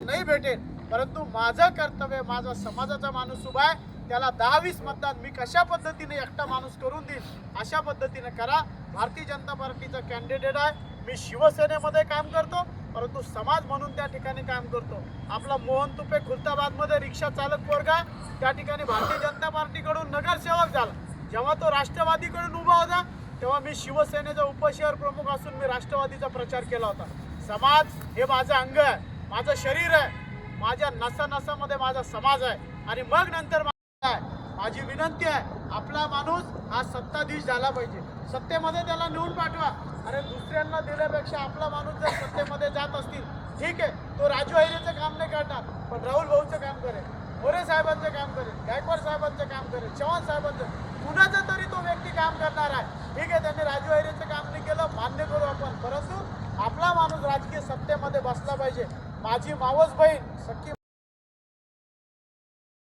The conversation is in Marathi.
नाही भेटेल, परंतु माझं कर्तव्य, माझा समाजाचा माणूस उभा आहे, त्याला 10-20 मतदान मी कशा पद्धतीने एकटा माणूस करून देईल अशा पद्धतीने करा. भारतीय जनता पार्टीचा कॅन्डिडेट आहे. मी शिवसेनेमध्ये काम करतो, परंतु समाज म्हणून त्या ठिकाणी काम करतो. आपला मोहन तुपे खुलताबादमध्ये रिक्षा चालक पोरगा त्या ठिकाणी भारतीय जनता पार्टीकडून नगरसेवक झाला. जेव्हा तो राष्ट्रवादीकडून उभा होता तेव्हा मी शिवसेनेचा उपशहर प्रमुख असून मी राष्ट्रवादीचा प्रचार केला होता. समाज हे माझं अंग आहे, माझं शरीर आहे, माझ्या नसा-नसामध्ये माझा समाज आहे. आणि मग नंतर माझी विनंती आहे, आपला माणूस हा सत्ताधीश झाला पाहिजे. सत्तेमध्ये त्याला निवडून पाठवा. अरे दुसऱ्यांना दिल्यापेक्षा आपला माणूस जर सत्तेमध्ये जात असतील, ठीक आहे, तो राजू हैरेचं काम नाही करणार, पण राहुल भाऊचं काम करेल, मोरे साहेबांचं काम करेल, गायकवाड साहेबांचं काम करेल, चव्हाण साहेबांचं, कुणाचं तरी तो व्यक्ती काम करणार आहे. ठीक आहे, त्यांनी राजू हैरेचं काम नाही केलं, मान्य करू आपण, परंतु आपला माणूस राजकीय सत्तेमध्ये बसला पाहिजे. माझी मावस बहीण सख्खी